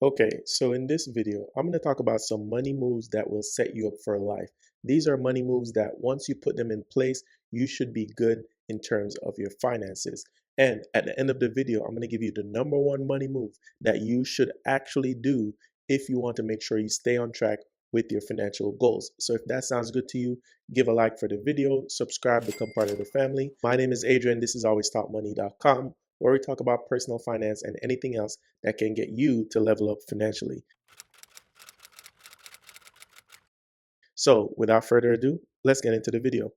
Okay, so in this video, I'm going to talk about some money moves that will set you up for life. These are money moves that once you put them in place, you should be good in terms of your finances. And at the end of the video, I'm going to give you the number one money move that you should actually do if you want to make sure you stay on track with your financial goals. So if that sounds good to you, give a like for the video, subscribe, become part of the family. My name is Adrian. This is alwaystalkmoney.com, where we talk about personal finance and anything else that can get you to level up financially. So without further ado, let's get into the video.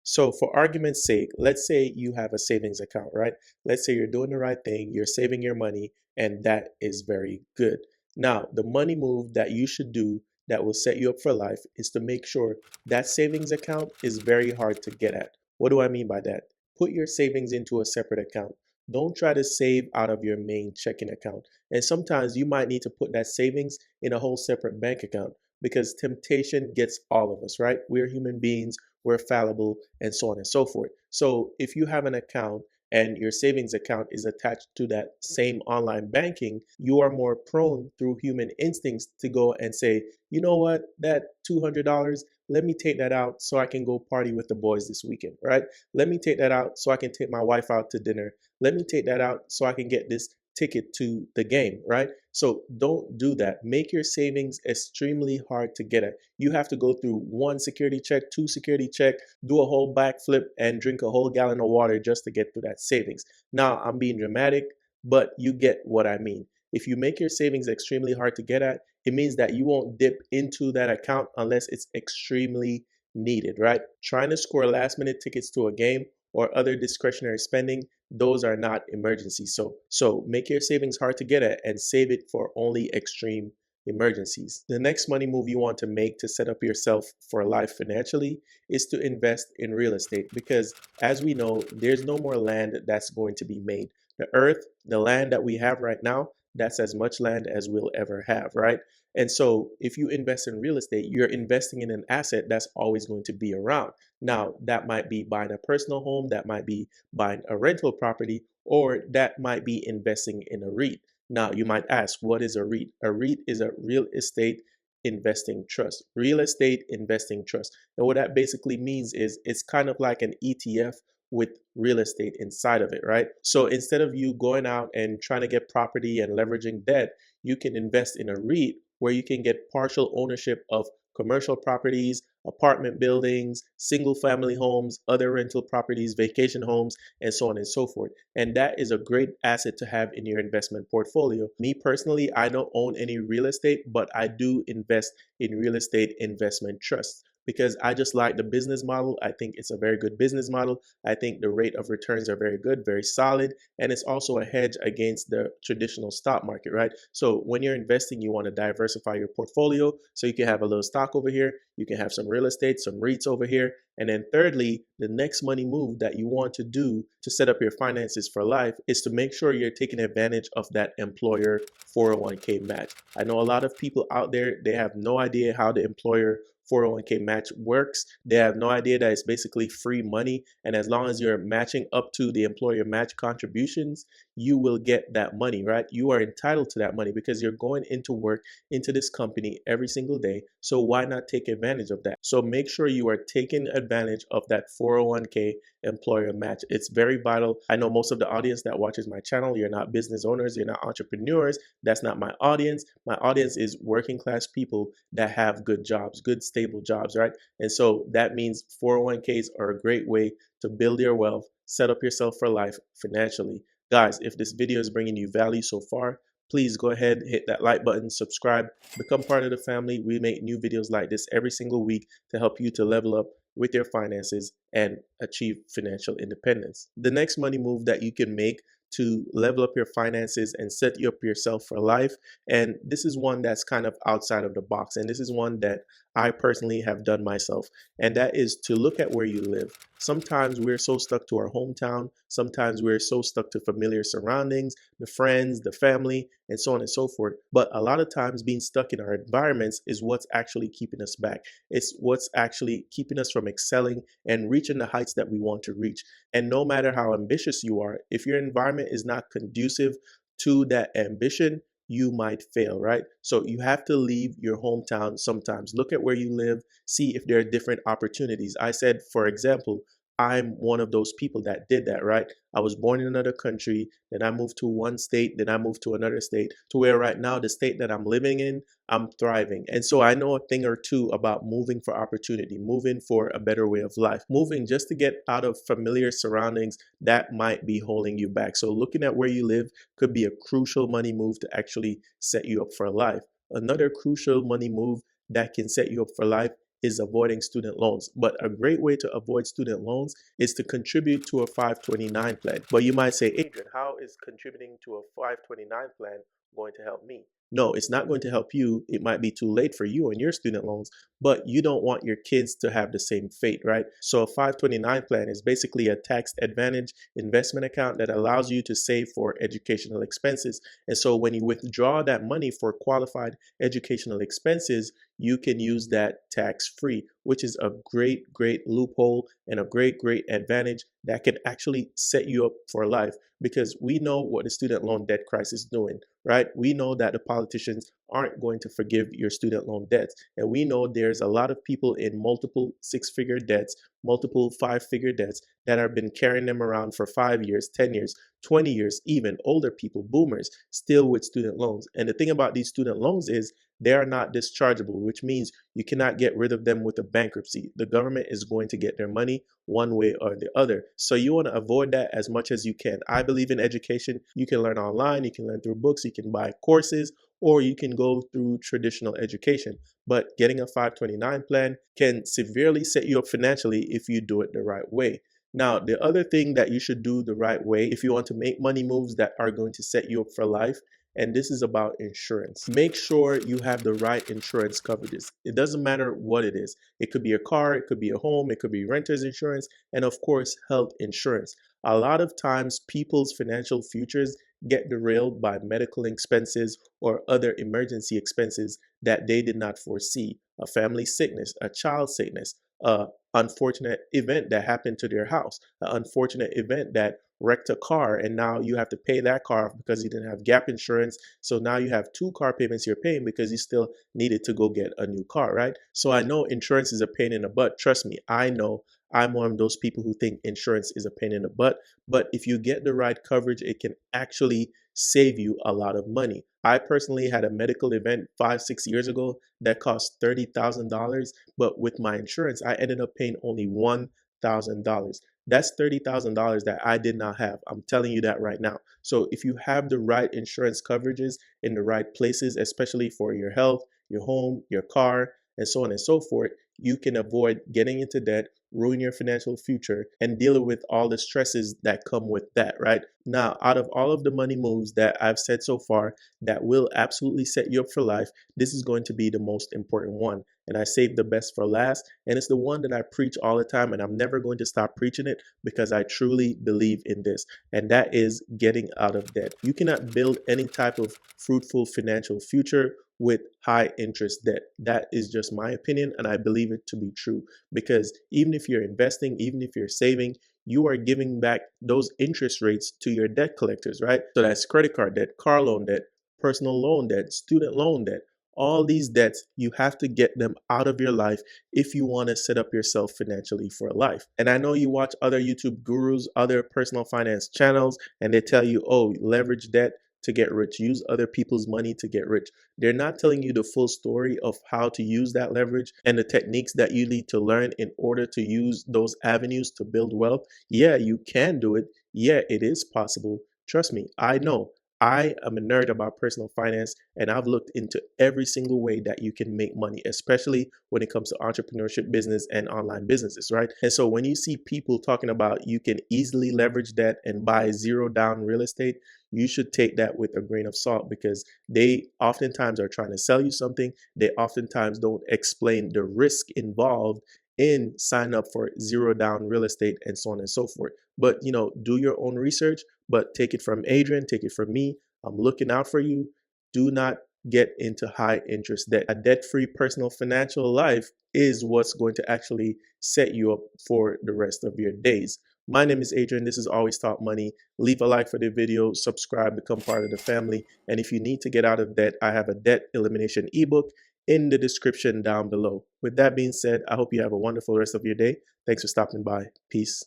So for argument's sake, let's say you have a savings account, right? Let's say you're doing the right thing, you're saving your money, and that is very good. Now, the money move that you should do that will set you up for life is to make sure that savings account is very hard to get at. What do I mean by that? Put your savings into a separate account. Don't try to save out of your main checking account. And sometimes you might need to put that savings in a whole separate bank account because temptation gets all of us, right? We're human beings, we're fallible, and so on and so forth. So if you have an account and your savings account is attached to that same online banking, you are more prone through human instincts to go and say, you know what, that $200, let me take that out so I can go party with the boys this weekend, right? Let me take that out so I can take my wife out to dinner. Let me take that out so I can get this ticket to the game, right? So don't do that. Make your savings extremely hard to get at. You have to go through one security check, two security check, do a whole backflip and drink a whole gallon of water just to get through that savings. Now, I'm being dramatic, but you get what I mean. If you make your savings extremely hard to get at, it means that you won't dip into that account unless it's extremely needed, right? Trying to score last minute tickets to a game or other discretionary spending, those are not emergencies. So make your savings hard to get at and save it for only extreme emergencies. The next money move you want to make to set up yourself for life financially is to invest in real estate because as we know, there's no more land that's going to be made. The earth, the land that we have right now, that's as much land as we'll ever have, right? And so if you invest in real estate, you're investing in an asset that's always going to be around. Now, that might be buying a personal home, that might be buying a rental property, or that might be investing in a REIT. Now, you might ask, what is a REIT? A REIT is a real estate investing trust, real estate investing trust. And what that basically means is it's kind of like an ETF with real estate inside of it, right? So instead of you going out and trying to get property and leveraging debt, you can invest in a REIT where you can get partial ownership of commercial properties, apartment buildings, single family homes, other rental properties, vacation homes, and so on and so forth. And that is a great asset to have in your investment portfolio. Me personally, I don't own any real estate, but I do invest in real estate investment trusts because I just like the business model. I think it's a very good business model. I think the rate of returns are very good, very solid, and it's also a hedge against the traditional stock market, right? So when you're investing, you want to diversify your portfolio so you can have a little stock over here, you can have some real estate, some REITs over here, and then thirdly, the next money move that you want to do to set up your finances for life is to make sure you're taking advantage of that employer 401k match. I know a lot of people out there, they have no idea how the employer 401k match works. They have no idea that it's basically free money. And as long as you're matching up to the employer match contributions, you will get that money, right? You are entitled to that money because you're going into work into this company every single day. So why not take advantage of that? So make sure you are taking advantage of that 401k employer match. It's very vital. I know most of the audience that watches my channel, you're not business owners, you're not entrepreneurs. That's not my audience. My audience is working class people that have good jobs, good stable jobs, right? And so that means 401ks are a great way to build your wealth, set up yourself for life financially. Guys, if this video is bringing you value so far, please go ahead, hit that like button, subscribe, become part of the family. We make new videos like this every single week to help you to level up with your finances and achieve financial independence. The next money move that you can make to level up your finances and set you up yourself for life. And this is one that's kind of outside of the box. And this is one that I personally have done myself. And that is to look at where you live. Sometimes we're so stuck to our hometown. Sometimes we're so stuck to familiar surroundings, the friends, the family, and so on and so forth. But a lot of times being stuck in our environments is what's actually keeping us back. It's what's actually keeping us from excelling and reaching the heights that we want to reach. And no matter how ambitious you are, if your environment is not conducive to that ambition, you might fail, right? So you have to leave your hometown sometimes. Look at where you live, see if there are different opportunities. I said, for example, I'm one of those people that did that, right? I was born in another country, then I moved to one state, then I moved to another state, to where right now the state that I'm living in, I'm thriving. And so I know a thing or two about moving for opportunity, moving for a better way of life, moving just to get out of familiar surroundings that might be holding you back. So looking at where you live could be a crucial money move to actually set you up for life. Another crucial money move that can set you up for life is avoiding student loans. But a great way to avoid student loans is to contribute to a 529 plan. But you might say, Adrian, how is contributing to a 529 plan going to help me? No, it's not going to help you. It might be too late for you and your student loans, but you don't want your kids to have the same fate, right? So a 529 plan is basically a tax advantage investment account that allows you to save for educational expenses. And so when you withdraw that money for qualified educational expenses, you can use that tax free, which is a great loophole and a great advantage that can actually set you up for life, because we know what the student loan debt crisis is doing, right? We know that the politicians aren't going to forgive your student loan debts. And we know there's a lot of people in multiple six-figure debts, multiple five-figure debts that have been carrying them around for 5 years, 10 years, 20 years, even older people, boomers, still with student loans. And the thing about these student loans is they are not dischargeable, which means you cannot get rid of them with a bankruptcy. The government is going to get their money one way or the other. So you want to avoid that as much as you can. I believe in education. You can learn online, you can learn through books, you can buy courses, or you can go through traditional education. But getting a 529 plan can severely set you up financially if you do it the right way. Now, the other thing that you should do the right way if you want to make money moves that are going to set you up for life, and this is about insurance. Make sure you have the right insurance coverages. It doesn't matter what it is. It could be a car, it could be a home, it could be renter's insurance, and of course, health insurance. A lot of times, people's financial futures get derailed by medical expenses or other emergency expenses that they did not foresee. A family sickness, a child sickness, a unfortunate event that happened to their house, an unfortunate event that wrecked a car and now you have to pay that car off because you didn't have gap insurance. So now you have two car payments you're paying because you still needed to go get a new car, right? So I know insurance is a pain in the butt. Trust me, I know. I'm one of those people who think insurance is a pain in the butt, but if you get the right coverage, it can actually save you a lot of money. I personally had a medical event 5, 6 years ago that cost $30,000, but with my insurance, I ended up paying only $1,000. That's $30,000 that I did not have. I'm telling you that right now. So if you have the right insurance coverages in the right places, especially for your health, your home, your car, and so on and so forth, you can avoid getting into debt, ruin your financial future, and deal with all the stresses that come with that, right? Now, out of all of the money moves that I've said so far that will absolutely set you up for life, this is going to be the most important one. And I saved the best for last. And it's the one that I preach all the time. And I'm never going to stop preaching it because I truly believe in this. And that is getting out of debt. You cannot build any type of fruitful financial future with high interest debt. That is just my opinion, and I believe it to be true, because even if you're investing, even if you're saving, you are giving back those interest rates to your debt collectors, right? So that's credit card debt, car loan debt, personal loan debt, student loan debt. All these debts, you have to get them out of your life if you want to set up yourself financially for life. And I know you watch other YouTube gurus, other personal finance channels, and they tell you, oh, leverage debt to get rich, use other people's money to get rich. They're not telling you the full story of how to use that leverage and the techniques that you need to learn in order to use those avenues to build wealth. Yeah, you can do it. Yeah, it is possible. Trust me, I know. I am a nerd about personal finance, and I've looked into every single way that you can make money, especially when it comes to entrepreneurship, business, and online businesses, right? And so when you see people talking about you can easily leverage that and buy zero down real estate, you should take that with a grain of salt, because they oftentimes are trying to sell you something. They oftentimes don't explain the risk involved in sign up for zero down real estate and so on and so forth. But do your own research, but take it from Adrian, take it from me. I'm looking out for you. Do not get into high interest debt. A debt-free personal financial life is what's going to actually set you up for the rest of your days. My name is Adrian. This is Always Talk Money. Leave a like for the video, subscribe, become part of the family. And if you need to get out of debt, I have a debt elimination ebook in the description down below. With that being said, I hope you have a wonderful rest of your day. Thanks for stopping by. Peace.